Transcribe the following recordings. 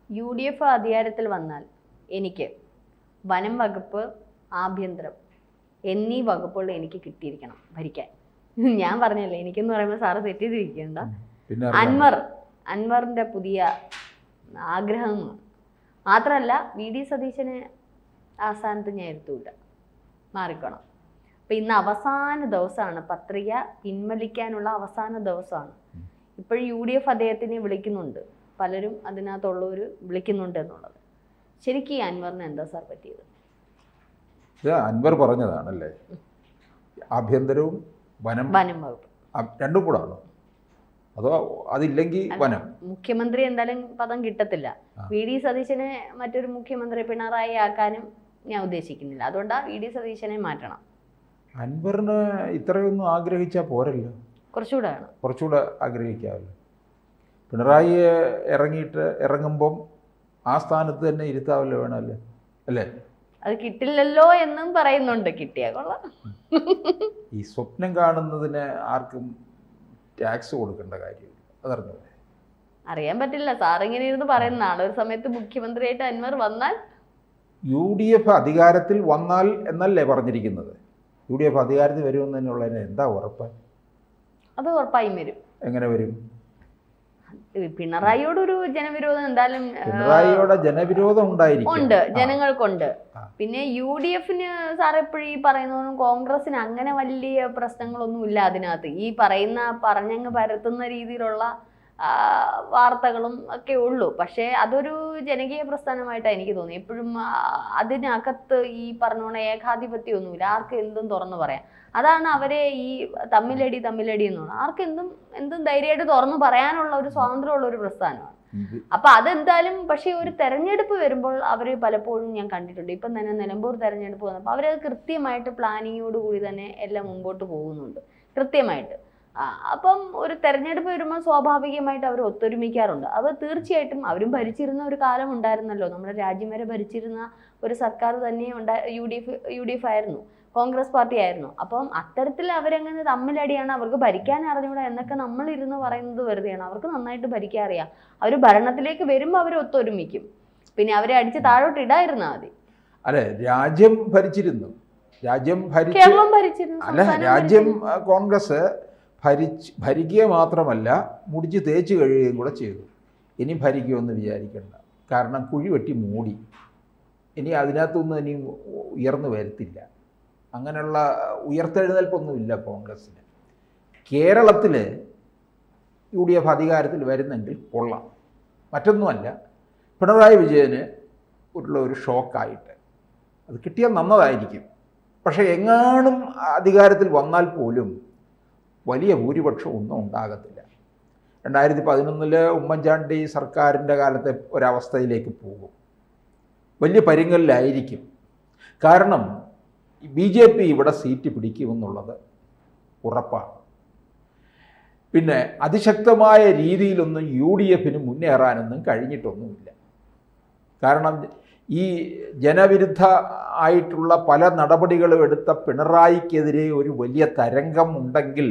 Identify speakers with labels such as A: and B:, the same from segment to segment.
A: UDF അധികാരത്തിൽ വന്നാൽ എനിക്ക് വനം വകുപ്പ്, ആഭ്യന്തരം എന്നീ വകുപ്പുകൾ എനിക്ക് കിട്ടിയിരിക്കണം ഭരിക്കാൻ. ഞാൻ പറഞ്ഞല്ലേ എനിക്കെന്ന് പറയുമ്പോൾ സാറ് തെറ്റിദ്ധരിക്കേണ്ട. അൻവറിൻ്റെ പുതിയ ആഗ്രഹം മാത്രമല്ല, VD സതീശനെ ആ സ്ഥാനത്ത് ഞാൻ ഇരുത്തൂല, മാറിക്കണം. അപ്പം ഇന്ന് അവസാന ദിവസമാണ്, പത്രിക പിൻവലിക്കാനുള്ള അവസാന ദിവസമാണ്. ഇപ്പോഴും UDF അദ്ദേഹത്തിനെ വിളിക്കുന്നുണ്ട്, പലരും അതിനകത്തുള്ളവർ വിളിക്കുന്നുണ്ട് എന്നുള്ളത്. ശരിക്കും ഈ അൻവറിന് എന്താ സാർ പറ്റിയത്?
B: അൻവർ പറഞ്ഞതാണല്ലേ, ആഭ്യന്തരവും വനം
A: വകുപ്പ്
B: രണ്ടും കൂടാണോ, അതോ അതില്ലെങ്കിൽ വനം?
A: മുഖ്യമന്ത്രി എന്തായാലും പദം കിട്ടത്തില്ല. VD സതീശനെ മറ്റൊരു മുഖ്യമന്ത്രി പിണറായി ആക്കാനും ഞാൻ ഉദ്ദേശിക്കുന്നില്ല. അതുകൊണ്ടാണ് VD സതീശനെ മാറ്റണം.
B: അൻവറിന് ഇത്രയൊന്നും ആഗ്രഹിച്ചാൽ പോരല്ലോ, കുറച്ചുകൂടെ ആഗ്രഹിക്കാമല്ലോ. പിണറായി ഇറങ്ങുമ്പം ആ സ്ഥാനത്ത് തന്നെ ഇരുത്താമല്ലോ, വേണമല്ലേ, അല്ലേ?
A: അത് കിട്ടില്ലല്ലോ എന്നും പറയുന്നുണ്ട്. കിട്ടിയാ കൊള്ളാം.
B: ഈ സ്വപ്നം കാണുന്നതിന് ആർക്കും ടാക്സ് കൊടുക്കേണ്ട കാര്യമില്ല, അതറിഞ്ഞു.
A: അറിയാൻ പറ്റില്ല, സാറിങ്ങനെ ഇരുന്ന് പറയുന്നതാണ്. ഒരു സമയത്ത് മുഖ്യമന്ത്രിയായിട്ട് അൻവർ വന്നാൽ,
B: UDF അധികാരത്തിൽ വന്നാൽ എന്നല്ലേ പറഞ്ഞിരിക്കുന്നത്? UDF അധികാരത്തിൽ വരുമെന്നുള്ളതിന് എന്താ ഉറപ്പ്?
A: അത് ഉറപ്പായും വരും.
B: എങ്ങനെ വരും?
A: പിണറായിയോടൊരു ജനവിരോധം എന്തായാലും,
B: പിണറായിയോടെ ജനവിരോധം
A: ഉണ്ട്, ജനങ്ങൾക്കുണ്ട്. പിന്നെ UDFന് സാർ എപ്പോഴും ഈ പറയുന്നതും കോൺഗ്രസിന് അങ്ങനെ വലിയ പ്രശ്നങ്ങളൊന്നും ഇല്ല അതിനകത്ത്. ഈ പറഞ്ഞങ്ങ് പരത്തുന്ന രീതിയിലുള്ള വാർത്തകളും ഒക്കെ ഉള്ളൂ. പക്ഷേ അതൊരു ജനകീയ പ്രസ്ഥാനമായിട്ടാണ് എനിക്ക് തോന്നി. എപ്പോഴും അതിനകത്ത് ഈ പറഞ്ഞോണ ഏകാധിപത്യമൊന്നുമില്ല, ആർക്കും എന്തും തുറന്നു പറയാം. അതാണ് അവരെ ഈ തമ്മിലടി എന്നുള്ളത്. ആർക്കും എന്തും ധൈര്യമായിട്ട് തുറന്നു പറയാനുള്ള ഒരു സ്വാതന്ത്ര്യമുള്ള ഒരു പ്രസ്ഥാനമാണ്. അപ്പൊ അതെന്തായാലും, പക്ഷേ ഒരു തെരഞ്ഞെടുപ്പ് വരുമ്പോൾ അവർ പലപ്പോഴും ഞാൻ കണ്ടിട്ടുണ്ട്. ഇപ്പം തന്നെ നിലമ്പൂർ തെരഞ്ഞെടുപ്പ് വന്നപ്പോൾ അവരത് കൃത്യമായിട്ട് പ്ലാനിങ്ങോട് കൂടി തന്നെ എല്ലാം മുമ്പോട്ട് പോകുന്നുണ്ട്, കൃത്യമായിട്ട്. അപ്പം ഒരു തെരഞ്ഞെടുപ്പ് വരുമ്പോൾ സ്വാഭാവികമായിട്ട് അവർ ഒത്തൊരുമിക്കാറുണ്ട്. അത് തീർച്ചയായിട്ടും അവരും ഭരിച്ചിരുന്ന ഒരു കാലം ഉണ്ടായിരുന്നല്ലോ, നമ്മുടെ രാജ്യം വരെ ഭരിച്ചിരുന്ന ഒരു സർക്കാർ തന്നെ UDF ആയിരുന്നു, കോൺഗ്രസ് പാർട്ടി ആയിരുന്നു. അപ്പം അത്തരത്തിൽ അവരെങ്ങനെ തമ്മിലടിയാണ്, അവർക്ക് ഭരിക്കാൻ അറിഞ്ഞൂടാ എന്നൊക്കെ നമ്മൾ ഇരുന്ന് പറയുന്നത് വെറുതെയാണ്. അവർക്ക് നന്നായിട്ട് ഭരിക്കാൻ അറിയാം. അവർ ഭരണത്തിലേക്ക് വരുമ്പോൾ അവർ ഒത്തൊരുമിക്കും. പിന്നെ അവരെ അടിച്ച് താഴോട്ട് ഇടായിരുന്നാ മതി.
B: അല്ലെ, രാജ്യം ഭരിച്ചിരുന്നു,
A: കേരളം ഭരിച്ചിരുന്നു.
B: അല്ല, രാജ്യം കോൺഗ്രസ് ഭരിക്കുക മാത്രമല്ല, മുടിച്ച് തേച്ച് കഴിയുകയും കൂടെ ചെയ്തു. ഇനി ഭരിക്കുമെന്ന് വിചാരിക്കേണ്ട, കാരണം കുഴി വെട്ടി മൂടി. ഇനി അതിനകത്തൊന്നും ഇനി ഉയർന്നു വരത്തില്ല. അങ്ങനെയുള്ള ഉയർത്തെഴുന്നേൽപ്പൊന്നുമില്ല കോൺഗ്രസ്സിന്. കേരളത്തിൽ UDF അധികാരത്തിൽ വരുന്നെങ്കിൽ കൊള്ളാം. മറ്റൊന്നുമല്ല, പിണറായി വിജയന് ഒരു ഷോക്കായിട്ട് അത് കിട്ടിയാൽ നന്നതായിരിക്കും. പക്ഷേ എങ്ങാനും അധികാരത്തിൽ വന്നാൽ പോലും വലിയ ഭൂരിപക്ഷം ഒന്നും ഉണ്ടാകത്തില്ല. 2011 ഉമ്മൻചാണ്ടി സർക്കാരിൻ്റെ കാലത്തെ ഒരവസ്ഥയിലേക്ക് പോകും, വലിയ പരിങ്ങലിലായിരിക്കും. കാരണം BJP ഇവിടെ സീറ്റ് പിടിക്കുമെന്നുള്ളത് ഉറപ്പാണ്. പിന്നെ അതിശക്തമായ രീതിയിലൊന്നും UDFന് മുന്നേറാനൊന്നും കഴിഞ്ഞിട്ടൊന്നുമില്ല. കാരണം ഈ ജനവിരുദ്ധ ആയിട്ടുള്ള പല നടപടികളും എടുത്ത പിണറായിക്കെതിരെ ഒരു വലിയ തരംഗം ഉണ്ടെങ്കിൽ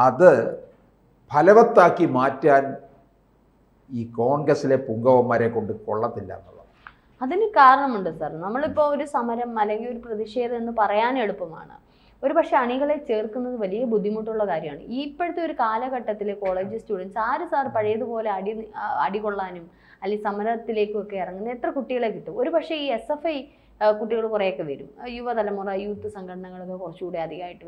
B: അത് ഫലവത്താക്കി മാറ്റാൻ ഈ കോൺഗ്രസിലെ പുങ്കവന്മാരെ കൊണ്ട് കൊള്ളത്തില്ല എന്നുള്ളത്.
A: അതിന് കാരണമുണ്ട് സാർ. നമ്മളിപ്പോൾ ഒരു സമരം അല്ലെങ്കിൽ ഒരു പ്രതിഷേധം എന്ന് പറയാൻ എളുപ്പമാണ്, ഒരു പക്ഷേ അണികളെ ചേർക്കുന്നത് വലിയ ബുദ്ധിമുട്ടുള്ള കാര്യമാണ്. ഇപ്പോഴത്തെ ഒരു കാലഘട്ടത്തിൽ കോളേജ് സ്റ്റുഡൻസ് സാർ പഴയതുപോലെ അടികൊള്ളാനും അല്ലെങ്കിൽ സമരത്തിലേക്കൊക്കെ ഇറങ്ങുന്ന എത്ര കുട്ടികളെ കിട്ടും? ഒരു പക്ഷേ ഈ SFI കുട്ടികൾ കുറേയൊക്കെ വരും, യുവതലമുറ യൂത്ത് സംഘടനകളൊക്കെ കുറച്ചുകൂടി അധികമായിട്ട്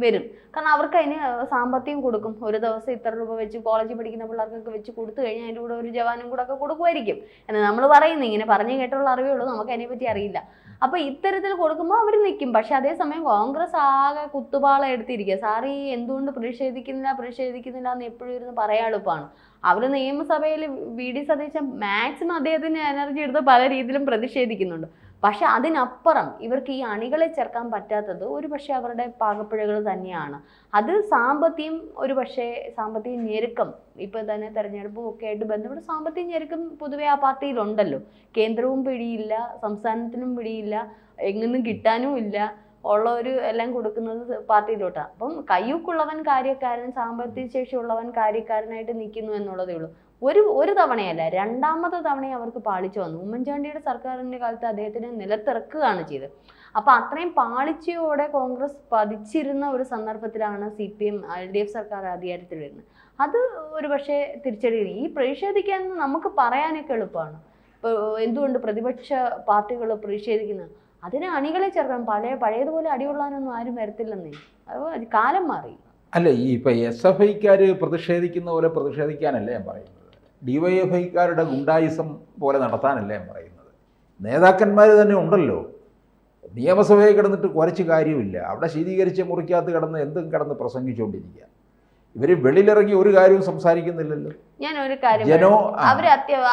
A: വരും. കാരണം അവർക്ക് അതിന് സാമ്പത്തികം കൊടുക്കും. ഒരു ദിവസം ഇത്ര രൂപ വെച്ച് കോളേജിൽ പഠിക്കുന്ന പിള്ളേർക്കൊക്കെ വെച്ച് കൊടുത്തു കഴിഞ്ഞാൽ അതിൻ്റെ കൂടെ ഒരു ജവാനും കൂടെ ഒക്കെ കൊടുക്കുമായിരിക്കും എന്ന് നമ്മൾ പറയുന്നത്. ഇങ്ങനെ പറഞ്ഞു കേട്ടുള്ള അറിവേ ഉള്ളൂ, നമുക്ക് അതിനെപ്പറ്റി അറിയില്ല. അപ്പോൾ ഇത്തരത്തിൽ കൊടുക്കുമ്പോൾ അവർ നിൽക്കും. പക്ഷെ അതേസമയം കോൺഗ്രസ് ആകെ കുത്തുപാള എടുത്തിരിക്കുക. സാർ ഈ എന്തുകൊണ്ട് പ്രതിഷേധിക്കുന്നില്ല എന്ന് എപ്പോഴും ഇരുന്ന് പറയാൻ എളുപ്പമാണ്. അവർ നിയമസഭയിൽ VD സതീശൻ മാക്സിമം അദ്ദേഹത്തിന് എനർജി എടുത്ത് പല രീതിയിലും പ്രതിഷേധിക്കുന്നുണ്ട്. പക്ഷെ അതിനപ്പുറം ഇവർക്ക് ഈ അണികളെ ചേർക്കാൻ പറ്റാത്തത് ഒരു പക്ഷേ അവരുടെ പാകപ്പിഴകൾ തന്നെയാണ്. അത് സാമ്പത്തിക ഞെരുക്കം, ഇപ്പം തന്നെ തെരഞ്ഞെടുപ്പും ഒക്കെ ആയിട്ട് ബന്ധപ്പെട്ട് സാമ്പത്തിക ഞെരുക്കം പൊതുവെ ആ പാർട്ടിയിലുണ്ടല്ലോ. കേന്ദ്രവും പിടിയില്ല, സംസ്ഥാനത്തിനും പിടിയില്ല, എങ്ങൊന്നും കിട്ടാനും ഇല്ല. ഉള്ളവർ എല്ലാം കൊടുക്കുന്നത് പാർട്ടിയിലോട്ടാണ്. അപ്പം കയ്യൂക്കുള്ളവൻ കാര്യക്കാരൻ, സാമ്പത്തിക ശേഷിയുള്ളവൻ കാര്യക്കാരനായിട്ട് നിൽക്കുന്നു എന്നുള്ളതേ ഉള്ളൂ. ഒരു തവണയല്ല, രണ്ടാമത്തെ തവണയും അവർക്ക് പാളിച്ചു വന്നു. ഉമ്മൻചാണ്ടിയുടെ സർക്കാരിൻ്റെ കാലത്ത് അദ്ദേഹത്തിനെ നിലത്തിറക്കുകയാണ് ചെയ്തത്. അപ്പോൾ അത്രയും പാളിച്ചയോടെ കോൺഗ്രസ് പതിച്ചിരുന്ന ഒരു സന്ദർഭത്തിലാണ് CPM LDF സർക്കാർ അധികാരത്തിൽ വരുന്നത്. അത് ഒരു പക്ഷേ തിരിച്ചടി. ഈ പ്രതിഷേധിക്കാൻ നമുക്ക് പറയാനൊക്കെ എളുപ്പമാണ്. ഇപ്പോൾ എന്തുകൊണ്ട് പ്രതിപക്ഷ പാർട്ടികൾ പ്രതിഷേധിക്കുന്നത്? അതിന് അണികളെ ചേർക്കണം. പഴയതുപോലെ അടികൊള്ളാനൊന്നും ആരും വരത്തില്ലെന്നേ. അത് കാലം മാറി.
B: അല്ല, ഈ ഇപ്പം SFIക്കാർ പ്രതിഷേധിക്കുന്ന പോലെ പ്രതിഷേധിക്കാനല്ല ഞാൻ പറയുന്നത്. DYFIക്കാരുടെ ഗുണ്ടായിസം പോലെ നടത്താനല്ല ഞാൻ പറയുന്നത്. നേതാക്കന്മാർ തന്നെ ഉണ്ടല്ലോ. നിയമസഭയിൽ കിടന്നിട്ട് കുറച്ച് കാര്യമില്ല. അവിടെ ശീതീകരിച്ച് മുറിക്കകത്ത് കിടന്ന് എന്തും കിടന്ന് പ്രസംഗിച്ചുകൊണ്ടിരിക്കുക. ഇവർ വെളിയിലിറങ്ങി ഒരു കാര്യവും സംസാരിക്കുന്നില്ലല്ലോ.
A: ഞാൻ ഒരു കാര്യം, അവർ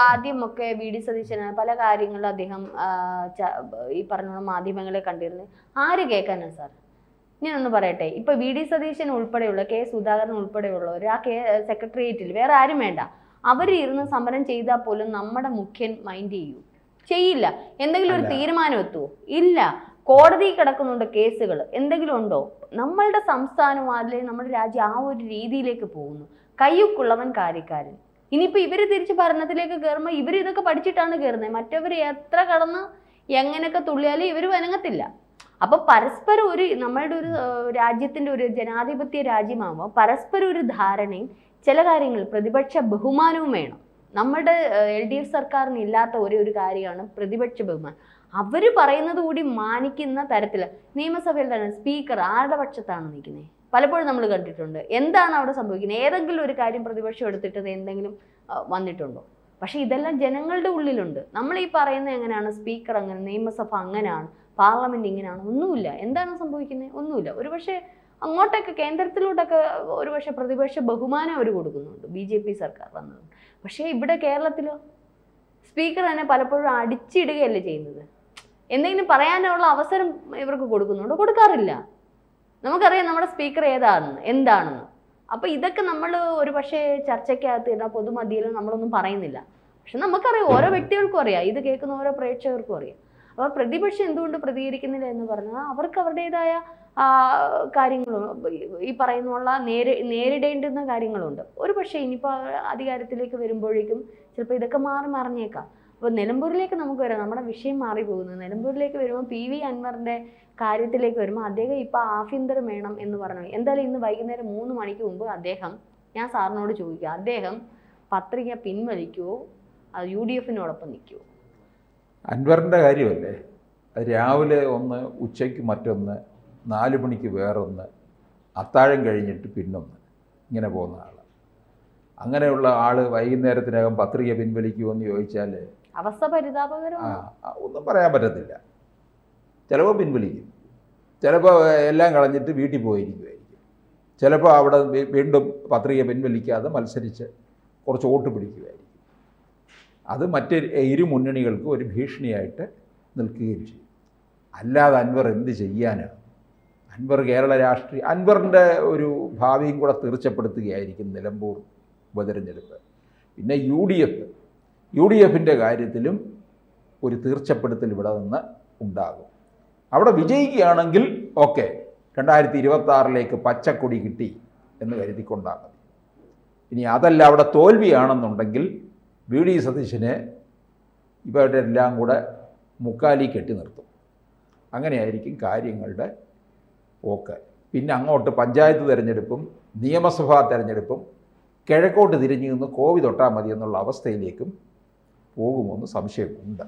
A: ആദ്യമൊക്കെ VD സതീശന് പല കാര്യങ്ങളും അദ്ദേഹം ഈ പറഞ്ഞ മാധ്യമങ്ങളെ കണ്ടിരുന്നത് ആര് കേൾക്കാനാണ് സാർ? ഞാനൊന്ന് പറയട്ടെ. ഇപ്പൊ VD സതീശൻ ഉൾപ്പെടെയുള്ള K സുധാകരൻ ഉൾപ്പെടെയുള്ളവർ ആ സെക്രട്ടേറിയറ്റിൽ വേറെ ആരും വേണ്ട, അവർ ഇരുന്ന് സമരം ചെയ്താൽ പോലും നമ്മുടെ മുഖ്യൻ മൈൻഡ് ചെയ്യില്ല. എന്തെങ്കിലും ഒരു തീരുമാനം എത്തുമോ? ഇല്ല. കോടതി കിടക്കുന്നുണ്ട് കേസുകൾ, എന്തെങ്കിലും ഉണ്ടോ? നമ്മളുടെ സംസ്ഥാനം അല്ലെങ്കിൽ നമ്മുടെ രാജ്യം ആ ഒരു രീതിയിലേക്ക് പോകുന്നു. കയ്യുക്കുള്ളവൻ കാര്യക്കാരൻ. ഇനിയിപ്പോൾ ഇവർ തിരിച്ച് ഭരണത്തിലേക്ക് കയറുമ്പോൾ ഇവർ ഇതൊക്കെ പഠിച്ചിട്ടാണ് കയറുന്നത്. മറ്റവർ എത്ര കടന്ന് എങ്ങനെയൊക്കെ തുള്ളിയാലും ഇവർ വനങ്ങത്തില്ല. അപ്പൊ പരസ്പരം നമ്മളുടെ ഒരു രാജ്യത്തിന്റെ ഒരു ജനാധിപത്യ രാജ്യമാകുമ്പോൾ പരസ്പരം ഒരു ധാരണയും ചില കാര്യങ്ങൾ പ്രതിപക്ഷ ബഹുമാനവും വേണം. നമ്മുടെ LDF സർക്കാരിന് ഇല്ലാത്ത ഒരു കാര്യമാണ് പ്രതിപക്ഷ ബഹുമാനം. അവർ പറയുന്നത് കൂടി മാനിക്കുന്ന തരത്തിൽ നിയമസഭയിൽ തന്നെ സ്പീക്കർ ആരുടെ പക്ഷത്താണ് നിൽക്കുന്നത് പലപ്പോഴും നമ്മൾ കണ്ടിട്ടുണ്ട്. എന്താണ് അവിടെ സംഭവിക്കുന്നത്? ഏതെങ്കിലും ഒരു കാര്യം പ്രതിപക്ഷം എടുത്തിട്ടത് എന്തെങ്കിലും വന്നിട്ടുണ്ടോ? പക്ഷെ ഇതെല്ലാം ജനങ്ങളുടെ ഉള്ളിലുണ്ട്. നമ്മൾ ഈ പറയുന്നത് എങ്ങനെയാണ്, സ്പീക്കർ അങ്ങനെ, നിയമസഭ അങ്ങനെയാണ്, പാർലമെന്റ് ഇങ്ങനെയാണ്, ഒന്നുമില്ല. എന്താണ് സംഭവിക്കുന്നത്? ഒന്നുമില്ല. ഒരുപക്ഷെ അങ്ങോട്ടൊക്കെ കേന്ദ്രത്തിലോട്ടൊക്കെ ഒരുപക്ഷെ പ്രതിപക്ഷ ബഹുമാനം അവർ കൊടുക്കുന്നുണ്ട് BJP സർക്കാർ വന്നത്. പക്ഷേ ഇവിടെ കേരളത്തിലോ സ്പീക്കർ തന്നെ പലപ്പോഴും അടിച്ചിടുകയല്ലേ ചെയ്യുന്നത്. എന്തെങ്കിലും പറയാനുള്ള അവസരം ഇവർക്ക് കൊടുക്കുന്നുണ്ടോ? കൊടുക്കാറില്ല. നമുക്കറിയാം നമ്മുടെ സ്പീക്കർ എന്താണെന്ന്. അപ്പോൾ ഇതൊക്കെ നമ്മൾ ഒരു പക്ഷേ ചർച്ചയ്ക്കകത്ത് പൊതുമധ്യയിലും നമ്മളൊന്നും പറയുന്നില്ല. പക്ഷെ നമുക്കറിയാം, ഓരോ വ്യക്തികൾക്കും അറിയാം, ഇത് കേൾക്കുന്ന ഓരോ പ്രേക്ഷകർക്കും അറിയാം. അപ്പോൾ പ്രതിപക്ഷം എന്തുകൊണ്ട് പ്രതികരിക്കുന്നില്ല എന്ന് പറഞ്ഞാൽ അവർക്ക് അവരുടേതായ കാര്യങ്ങളും ഈ പറയുന്നുള്ള നേരിടേണ്ടുന്ന കാര്യങ്ങളുണ്ട്. ഒരു പക്ഷേ ഇനിയിപ്പോൾ അധികാരത്തിലേക്ക് വരുമ്പോഴേക്കും ചിലപ്പോൾ ഇതൊക്കെ മറിഞ്ഞേക്കാം. അപ്പോൾ നിലമ്പൂരിലേക്ക് നമുക്ക് വരാം. നമ്മുടെ വിഷയം മാറിപ്പോകുന്നത് നിലമ്പൂരിലേക്ക് വരുമ്പോൾ PV അൻവറിൻ്റെ കാര്യത്തിലേക്ക് വരുമ്പോൾ അദ്ദേഹം ഇപ്പോൾ ആഭ്യന്തരം വേണം എന്ന് പറഞ്ഞു. എന്തായാലും ഇന്ന് വൈകുന്നേരം 3 മണിക്ക് മുമ്പ് ഞാൻ സാറിനോട് ചോദിക്കുക, അദ്ദേഹം പത്രിക പിൻവലിക്കുമോ, അത് UDFനോടൊപ്പം നിൽക്കുമോ?
B: അൻവറിൻ്റെ കാര്യമല്ലേ, അത് രാവിലെ ഒന്ന്, ഉച്ചയ്ക്ക് മറ്റൊന്ന്, 4 മണിക്ക് വേറൊന്ന്, അത്താഴം കഴിഞ്ഞിട്ട് പിന്നൊന്ന്, ഇങ്ങനെ പോകുന്ന ആൾ. അങ്ങനെയുള്ള ആൾ വൈകുന്നേരത്തിനകം പത്രിക പിൻവലിക്കുമെന്ന് ചോദിച്ചാൽ
A: അവസ്ഥ പരിതാപകരമാണ്.
B: ഒന്നും പറയാൻ പറ്റത്തില്ല. ചിലപ്പോൾ പിൻവലിക്കും, ചിലപ്പോൾ എല്ലാം കളഞ്ഞിട്ട് വീട്ടിൽ പോയിരിക്കുമായിരിക്കും, ചിലപ്പോൾ അവിടെ വീണ്ടും പത്രിക പിൻവലിക്കാതെ മത്സരിച്ച് കുറച്ച് വോട്ട് പിടിക്കുമായിരിക്കും. അത് മറ്റ് ഇരു മുന്നണികൾക്ക് ഒരു ഭീഷണിയായിട്ട് നിൽക്കുകയും ചെയ്യും. അല്ലാതെ അൻവർ എന്ത് ചെയ്യാനാണ്? അൻവർ കേരള രാഷ്ട്രീയ അൻവറിൻ്റെ ഒരു ഭാവിയും കൂടെ തീർച്ചപ്പെടുത്തുകയായിരിക്കും നിലമ്പൂർ ഉപതെരഞ്ഞെടുപ്പ്. പിന്നെ UDFിൻ്റെ കാര്യത്തിലും ഒരു തീർച്ചപ്പെടുത്തൽ ഇവിടെ നിന്ന് ഉണ്ടാകും. അവിടെ വിജയിക്കുകയാണെങ്കിൽ ഓക്കെ, 2026 പച്ചക്കൊടി കിട്ടി എന്ന് കരുതിക്കൊണ്ടാകും. ഇനി അതല്ല, അവിടെ തോൽവിയാണെന്നുണ്ടെങ്കിൽ VD സതീശനെ ഇവരുടെ എല്ലാം കൂടെ മുക്കാലി കെട്ടി നിർത്തും. അങ്ങനെയായിരിക്കും കാര്യങ്ങളുടെ പോക്ക്. പിന്നെ അങ്ങോട്ട് പഞ്ചായത്ത് തിരഞ്ഞെടുപ്പും നിയമസഭാ തിരഞ്ഞെടുപ്പും കിഴക്കോട്ട് തിരിഞ്ഞു നിന്ന് കോവി തൊട്ടാൽ മതി എന്നുള്ള അവസ്ഥയിലേക്കും പോകുമെന്ന് സംശയമുണ്ട്.